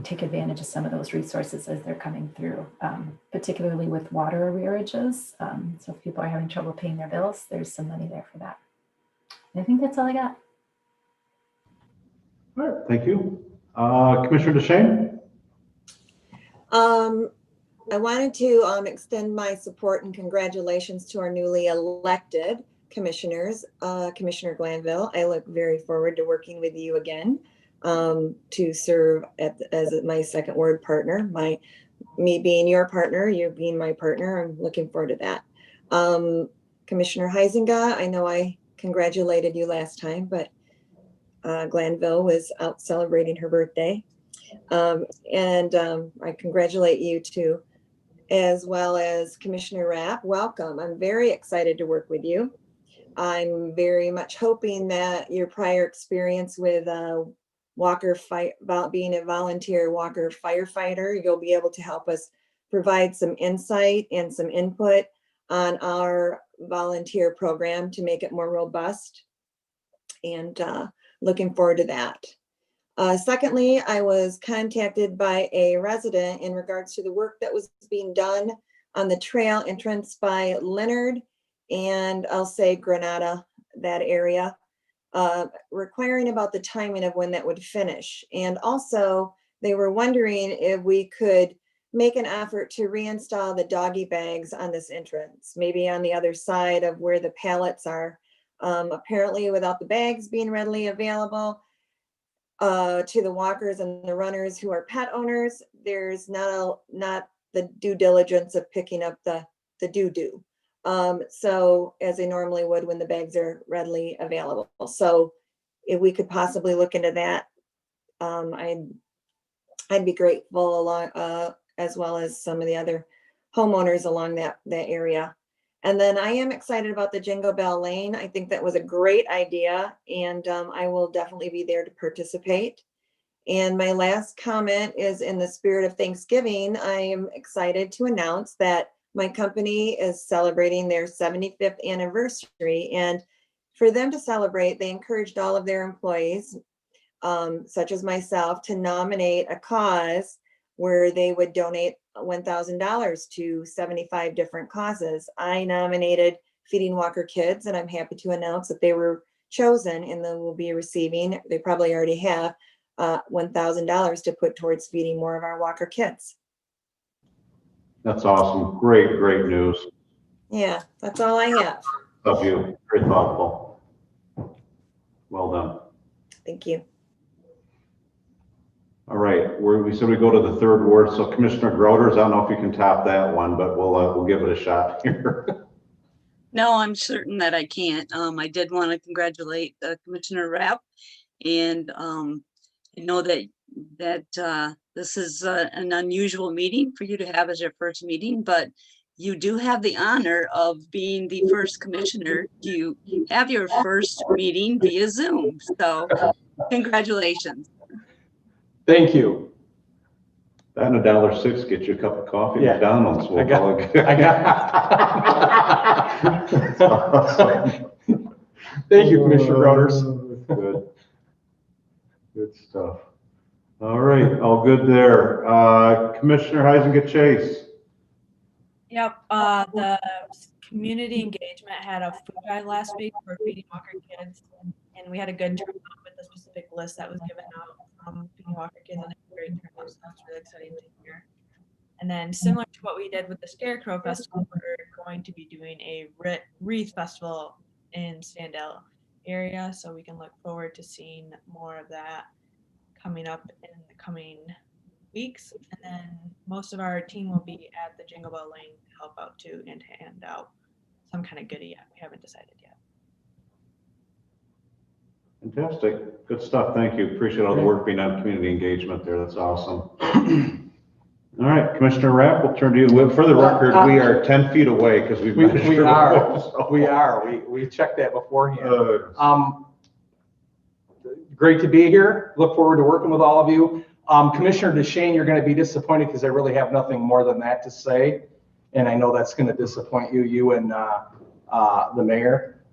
take advantage of some of those resources as they're coming through, particularly with water arrearages. So if people are having trouble paying their bills, there's some money there for that. And I think that's all I got. All right, thank you. Commissioner DeShane? I wanted to extend my support and congratulations to our newly elected commissioners, Commissioner Glanville. I look very forward to working with you again to serve as my second ward partner. Me being your partner, you being my partner, I'm looking forward to that. Commissioner Huizenga, I know I congratulated you last time, but Glanville was out celebrating her birthday. I congratulate you too, as well as Commissioner Raap. Welcome. I'm very excited to work with you. I'm very much hoping that your prior experience with being a volunteer Walker firefighter, you'll be able to help us provide some insight and some input on our volunteer program to make it more robust, and looking forward to that. Secondly, I was contacted by a resident in regards to the work that was being done on the trail entrance by Leonard and I'll say Granada, that area, requiring about the timing of when that would finish. And also they were wondering if we could make an effort to reinstall the doggy bags on this entrance, maybe on the other side of where the pallets are. Apparently without the bags being readily available to the walkers and the runners who are pet owners, there's not the due diligence of picking up the doo-doo. So as they normally would when the bags are readily available. So if we could possibly look into that, I'd be grateful along, as well as some of the other homeowners along that area. And then I am excited about the Jingle Bell Lane. I think that was a great idea, and I will definitely be there to participate. And my last comment is in the spirit of Thanksgiving. I am excited to announce that my company is celebrating their 75th anniversary. And for them to celebrate, they encouraged all of their employees, such as myself, to nominate a cause where they would donate $1,000 to 75 different causes. I nominated Feeding Walker Kids, and I'm happy to announce that they were chosen, and they will be receiving, they probably already have, $1,000 to put towards feeding more of our Walker kids. That's awesome. Great news. Yeah, that's all I have. Love you. Very thoughtful. Well done. Thank you. All right, we said we go to the third ward. So Commissioner Groders, I don't know if you can top that one, but we'll give it a shot here. No, I'm certain that I can't. I did want to congratulate Commissioner Raap, and I know that this is an unusual meeting for you to have as your first meeting, but you do have the honor of being the first commissioner to have your first meeting via Zoom. So congratulations. Thank you. That and $1.06 get you a cup of coffee at Yeah. McDonald's. We'll call it good. Thank you, Commissioner Groders. Good stuff. All right, all good there. Commissioner Huizenga-Chase. Yep, the community engagement had a food drive last week for Feeding Walker Kids, and we had a good turnout with the specific list that was given out from Feeding Walker Kids, and it was a great turnout, so that's really exciting to hear. And then similar to what we did with the Scarecrow Festival, we're going to be doing a wreath festival in Standell area, so we can look forward to seeing more of that coming up in the coming weeks. And then most of our team will be at the Jingle Bell Lane to help out too and to hand out some kind of goodie yet. We haven't decided yet. Fantastic. Good stuff. Thank you. Appreciate all the work being on community engagement there. That's awesome. All right, Commissioner Rapp, we'll turn to you. For the record, we are 10 feet away because we've We measured are. away, so. We are. We checked that beforehand. Great to be here. Look forward to working with all of you. Commissioner DeShane, you're going to be disappointed because I really have nothing more than that to say. And I know that's going to disappoint you and the mayor.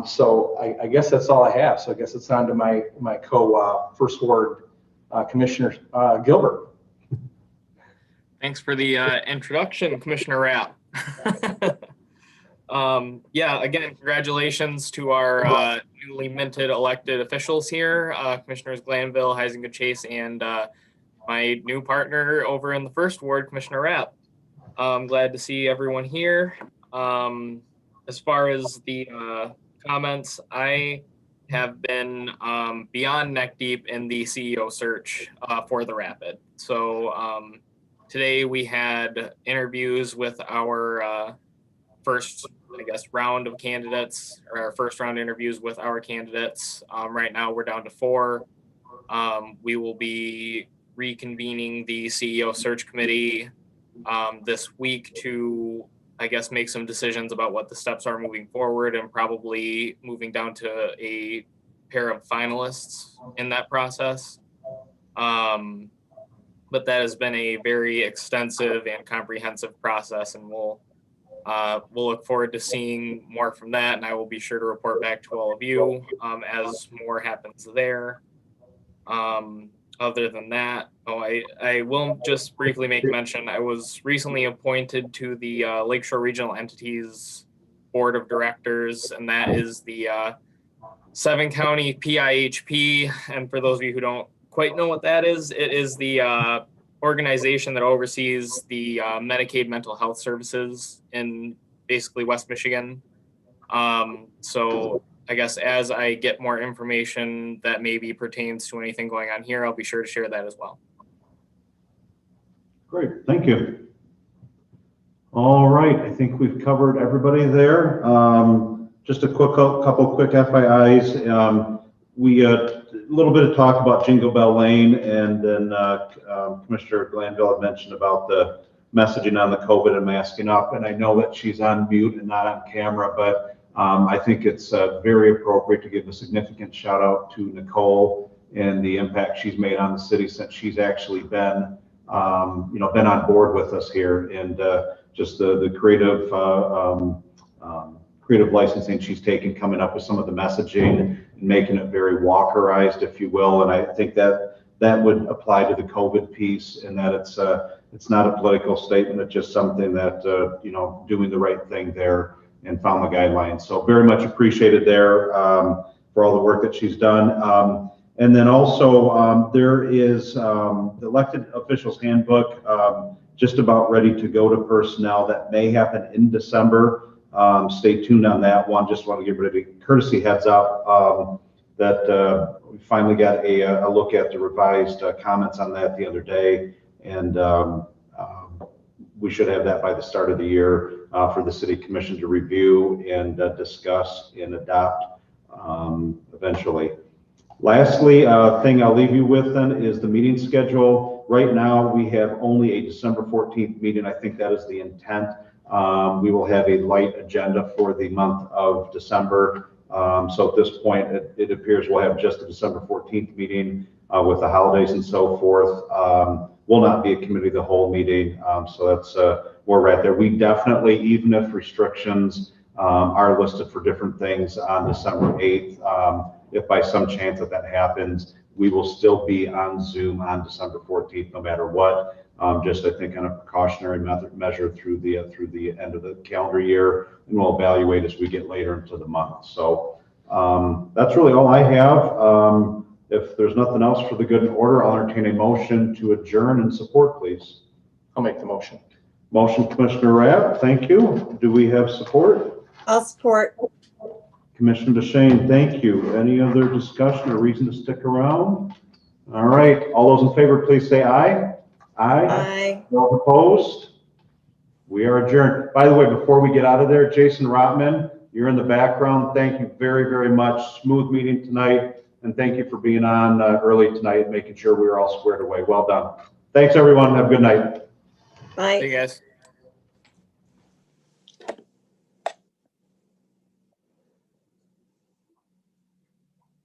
So I guess that's all I have. So I guess it's on to my first ward, Commissioner Gilbert. Thanks for the introduction, Commissioner Rapp. Yeah, again, congratulations to our newly minted elected officials here, Commissioners Glanville, Huizenga-Chase, and my new partner over in the first ward, Commissioner Rapp. I'm glad to see everyone here. As far as the comments, I have been beyond neck deep in the CEO search for the Rapid. So today we had interviews with our first, I guess, round of candidates, or our first round interviews with our candidates. Right now we're down to 4. We will be reconvening the CEO search committee this week to, I guess, make some decisions about what the steps are moving forward, and probably moving down to a pair of finalists in that process. But that has been a very extensive and comprehensive process, and we'll look forward to seeing more from that, and I will be sure to report back to all of you as more happens there. Other than that, I will just briefly make mention, I was recently appointed to the Lakeshore Regional Entities Board of Directors, and that is the 7-county PIHP. And for those of you who don't quite know what that is, it is the organization that oversees the Medicaid mental health services in basically West Michigan. So I guess as I get more information that maybe pertains to anything going on here, I'll be sure to share that as well. Great, thank you. All right, I think we've covered everybody there. Just a couple quick FYIs. We a little bit of talk about Jingle Bell Lane, and then Commissioner Glanville had mentioned about the messaging on the COVID and masking up. And I know that she's on mute and not on camera, but I think it's very appropriate to give a significant shout out to Nicole and the impact she's made on the city since she's actually been, been on board with us here, and just the creative creative licensing she's taken, coming up with some of the messaging and making it very Walkerized, if you will. And I think that would apply to the COVID piece, and that it's not a political statement. It's just something that doing the right thing there and found the guidelines. So very much appreciated there for all the work that she's done. And then also there is the elected officials handbook just about ready to go to personnel. That may happen in December. Stay tuned on that one. Just want to give everybody a courtesy heads up that we finally got a look at the revised comments on that the other day, and we should have that by the start of the year for the city commission to review and discuss and adopt eventually. Lastly, thing I'll leave you with then is the meeting schedule. Right now we have only a December 14th meeting. I think that is the intent. We will have a light agenda for the month of December. So at this point, it appears we'll have just a December 14th meeting with the holidays and so forth. Will not be a committee of the whole meeting. So that's where we're at there. We definitely, even if restrictions are listed for different things on December 8th, if by some chance that happens, we will still be on Zoom on December 14th, no matter what. Just I think on a precautionary measure through the end of the calendar year, and we'll evaluate as we get later into the month. So that's really all I have. If there's nothing else for the good and order, I'll entertain a motion to adjourn and support, please. I'll make the motion. Motion, Commissioner Rapp, thank you. Do we have support? I'll support. Commissioner DeShane, thank you. Any other discussion or reason to stick around? All right, all those in favor, please say aye. Aye. Aye. Those opposed? We are adjourned. By the way, before we get out of there, Jason Rotman, you're in the background. Thank you very, very much. Smooth meeting tonight. And thank you for being on early tonight, making sure we were all squared away. Well done. Thanks, everyone. Have a good night. Bye. Hey, guys.